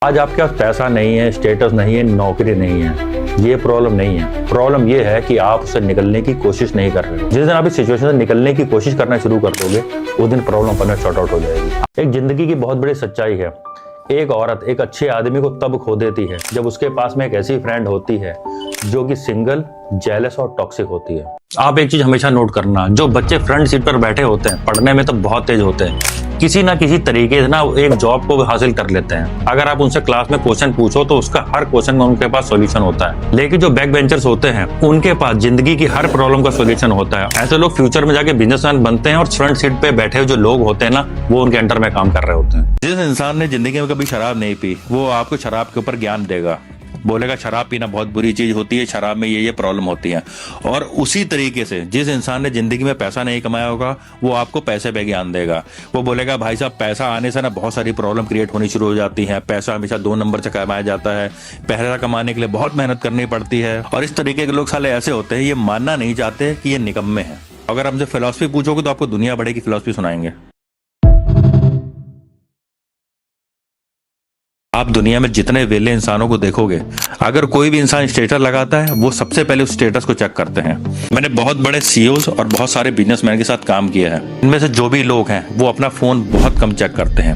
आज आपके पास पैसा नहीं है, स्टेटस नहीं है, नौकरी नहीं है, ये प्रॉब्लम नहीं है। प्रॉब्लम ये है कि आप उससे निकलने की कोशिश नहीं कर रहे हो। जिस दिन आप इस सिचुएशन से निकलने की कोशिश करना शुरू कर दोगे, उस दिन प्रॉब्लम अपने शॉर्ट आउट हो जाएगी। एक जिंदगी की बहुत बड़ी सच्चाई है, एक औरत एक अच्छे आदमी को तब खो देती है जब उसके पास में एक ऐसी फ्रेंड होती है जो कि सिंगल, जेलस और टॉक्सिक होती है। आप एक चीज हमेशा नोट करना, जो बच्चे फ्रंट सीट पर बैठे होते हैं, पढ़ने में तो बहुत तेज होते हैं, किसी ना किसी तरीके से ना एक जॉब को हासिल कर लेते हैं। अगर आप उनसे क्लास में क्वेश्चन पूछो तो उसका हर क्वेश्चन में उनके पास सॉल्यूशन होता है। लेकिन जो बैक बेंचर्स होते हैं उनके पास जिंदगी की हर प्रॉब्लम का सॉल्यूशन होता है। ऐसे लोग फ्यूचर में जाके बिजनेसमैन बनते हैं और फ्रंट सीट पे बैठे हुए जो लोग होते हैं ना, वो उनके अंडर में काम कर रहे होते हैं। जिस इंसान ने जिंदगी में कभी शराब नहीं पी, वो आपको शराब के ऊपर ज्ञान देगा, बोलेगा शराब पीना बहुत बुरी चीज होती है, शराब में ये प्रॉब्लम होती है। और उसी तरीके से जिस इंसान ने जिंदगी में पैसा नहीं कमाया होगा, वो आपको पैसे पे ज्ञान देगा। वो बोलेगा भाई साहब पैसा आने से ना बहुत सारी प्रॉब्लम क्रिएट होनी शुरू हो जाती है, पैसा हमेशा 2 नंबर से कमाया जाता है, पैसा कमाने के लिए बहुत मेहनत करनी पड़ती है। और इस तरीके के लोग साले ऐसे होते हैं, ये मानना नहीं चाहते कि ये निकम्मे हैं। अगर हमसे फिलॉसफी पूछोगे तो आपको दुनिया भर की फिलॉसफी सुनाएंगे। आप दुनिया में जितने वेले इंसानों को देखोगे, अगर कोई भी इंसान स्टेटस लगाता है, वो सबसे पहले उस स्टेटस को चेक करते हैं। मैंने बहुत बड़े सीईओज और बहुत सारे बिजनेसमैन के साथ काम किया है। इनमें से जो भी लोग हैं वो अपना फोन बहुत कम चेक करते हैं।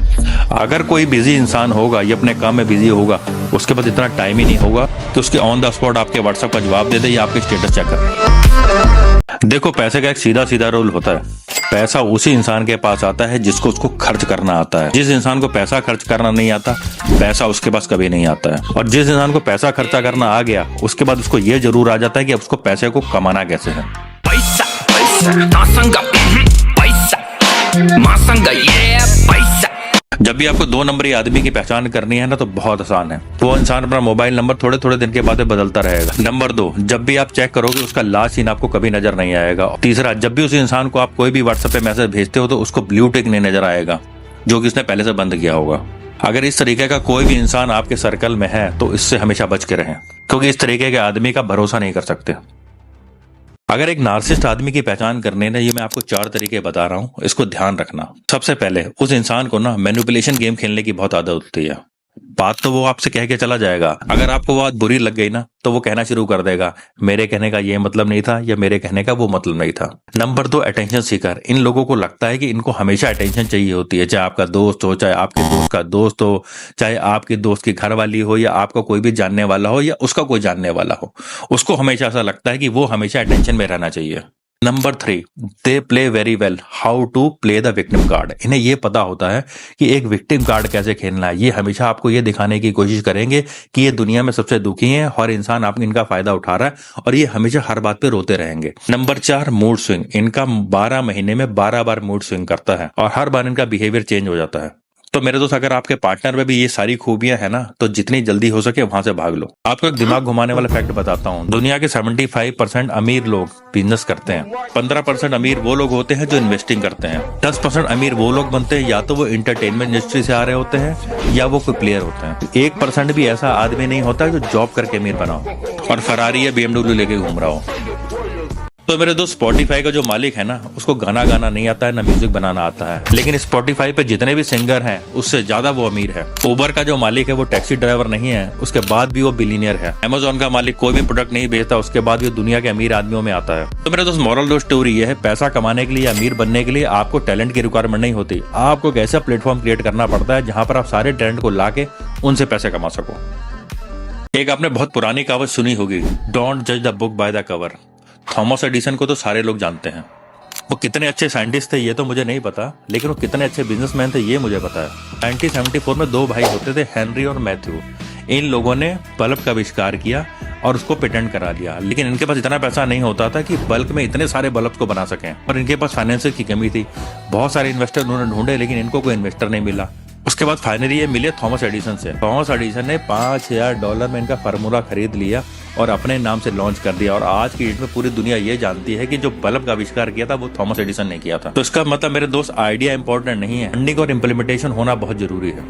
अगर कोई बिजी इंसान होगा या अपने काम में बिजी होगा, उसके पास इतना टाइम ही नहीं होगा कि उसके ऑन द स्पॉट आपके व्हाट्सएप का जवाब दे दे या आपके स्टेटस चेक करे। देखो, पैसे का एक सीधा सीधा रूल होता है, पैसा उसी इंसान के पास आता है जिसको उसको खर्च करना आता है। जिस इंसान को पैसा खर्च करना नहीं आता, पैसा उसके पास कभी नहीं आता है। और जिस इंसान को पैसा खर्चा करना आ गया, उसके बाद उसको ये जरूर आ जाता है कि अब उसको पैसे को कमाना कैसे है। पैसा जब भी आपको 2 नंबरी आदमी की पहचान करनी है ना, तो बहुत आसान है। वो इंसान अपना मोबाइल नंबर थोड़े थोड़े दिन के बाद बदलता रहेगा। नंबर 2, जब भी आप चेक करोगे उसका लास्ट सीन आपको कभी नजर नहीं आएगा। तीसरा, जब भी उस इंसान को आप कोई भी व्हाट्सएप पे मैसेज भेजते हो तो उसको ब्लू टिक नहीं नजर आएगा, जो कि उसने पहले से बंद किया होगा। अगर इस तरीके का कोई भी इंसान आपके सर्कल में है तो इससे हमेशा बच के रहें, क्योंकि इस तरीके के आदमी का भरोसा नहीं कर सकते। अगर एक नार्सिसिस्ट आदमी की पहचान करने ने, ये मैं आपको 4 तरीके बता रहा हूं, इसको ध्यान रखना। सबसे पहले, उस इंसान को ना मैनिपुलेशन गेम खेलने की बहुत आदत होती है। बात तो वो आपसे कह के चला जाएगा, अगर आपको वो बात बुरी लग गई ना, तो वो कहना शुरू कर देगा मेरे कहने का ये मतलब नहीं था या मेरे कहने का वो मतलब नहीं था। Number 2, attention seeker. इन लोगों को लगता है कि इनको हमेशा अटेंशन चाहिए होती है, चाहे आपका दोस्त हो, चाहे आपके दोस्त का दोस्त हो, चाहे आपके दोस्त की घरवाली हो, या आपका कोई भी जानने वाला हो या उसका कोई जानने वाला हो। उसको हमेशा ऐसा लगता है कि वो हमेशा अटेंशन में रहना चाहिए। Number 3, they play very well how to play the victim card. इन्हें ये पता होता है कि एक विक्टिम कार्ड कैसे खेलना है। ये हमेशा आपको ये दिखाने की कोशिश करेंगे कि ये दुनिया में सबसे दुखी है, हर इंसान आप इनका फायदा उठा रहा है, और ये हमेशा हर बात पे रोते रहेंगे। Number 4, mood swing. इनका 12 महीने में 12 बार मूड स्विंग करता है और हर बार इनका बिहेवियर चेंज हो जाता है। तो मेरे दोस्त, अगर आपके पार्टनर में भी ये सारी खूबियां है ना, तो जितनी जल्दी हो सके वहां से भाग लो। आपको एक दिमाग घुमाने वाला फैक्ट बताता हूँ। दुनिया के 75% अमीर लोग बिजनेस करते हैं। 15% अमीर वो लोग होते हैं जो इन्वेस्टिंग करते हैं। 10% अमीर वो लोग बनते हैं या तो वो इंटरटेनमेंट इंडस्ट्री से आ रहे होते हैं या वो कोई प्लेयर होते हैं। 1% भी ऐसा आदमी नहीं होता जो जॉब करके अमीर बना हो और फरारी या BMW लेके घूम रहा हो। तो मेरे दोस्त, स्पॉटिफाई का जो मालिक है ना, उसको गाना गाना नहीं आता है, ना म्यूजिक बनाना आता है, लेकिन स्पॉटिफाई पे जितने भी सिंगर हैं उससे ज्यादा वो अमीर है। उबर का जो मालिक है वो टैक्सी ड्राइवर नहीं है, उसके बाद भी वो बिलियनियर है। अमेजोन का मालिक कोई भी प्रोडक्ट नहीं बेचता, उसके बाद भी दुनिया के अमीर आदमियों में आता है। तो मेरे दोस्त, मॉरल स्टोरी ये है, पैसा कमाने के लिए, अमीर बनने के लिए आपको टैलेंट की रिक्वायरमेंट नहीं होती। आपको एक ऐसा प्लेटफॉर्म क्रिएट करना पड़ता है जहां पर आप सारे टैलेंट को ला के उनसे पैसे कमा सको। एक आपने बहुत पुरानी कहावत सुनी होगी, डोंट जज the book by the cover. Thomas Edison को तो सारे लोग जानते हैं। वो कितने अच्छे साइंटिस्ट थे ये तो मुझे नहीं पता, लेकिन वो कितने अच्छे बिजनेसमैन थे ये मुझे पता है। 1974 में 2 भाई होते थे, हेनरी और मैथ्यू। इन लोगों ने बल्ब का आविष्कार किया और उसको पेटेंट करा लिया, लेकिन इनके पास इतना पैसा नहीं होता था कि बल्क में इतने सारे बल्ब को बना सकें, और इनके पास फाइनेंस की कमी थी। बहुत सारे इन्वेस्टर उन्होंने ढूंढे, लेकिन इनको कोई इन्वेस्टर नहीं मिला। उसके बाद फाइनली ये मिले थॉमस एडिसन से। थॉमस एडिसन ने $5000 में इनका फार्मूला खरीद लिया और अपने नाम से लॉन्च कर दिया। और आज की डेट में पूरी दुनिया ये जानती है कि जो बल्ब का आविष्कार किया था वो थॉमस एडिसन ने किया था। तो इसका मतलब मेरे दोस्त, आइडिया इंपॉर्टेंट नहीं है, फंडिंग और इम्प्लीमेंटेशन होना बहुत जरूरी है।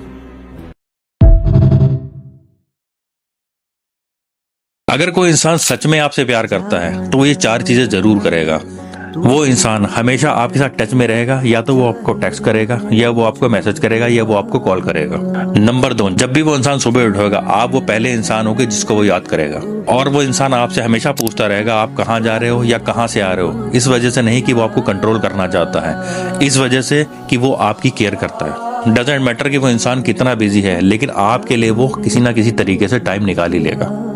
अगर कोई इंसान सच में आपसे प्यार करता है तो वो ये 4 चीजें जरूर करेगा। वो इंसान हमेशा आपके साथ टच में रहेगा, या तो वो आपको टेक्स्ट करेगा, या वो आपको मैसेज करेगा, या वो आपको कॉल करेगा। नंबर 2, जब भी वो इंसान सुबह उठेगा, आप वो पहले इंसान होगे जिसको वो याद करेगा, और वो इंसान आपसे हमेशा पूछता रहेगा आप कहाँ जा रहे हो या कहाँ से आ रहे हो। इस वजह से नहीं कि वो आपको कंट्रोल करना चाहता है, इस वजह से कि वो आपकी केयर करता है। डजंट मैटर कि वो इंसान कितना बिजी है, लेकिन आपके लिए वो किसी ना किसी तरीके से टाइम निकाल ही लेगा।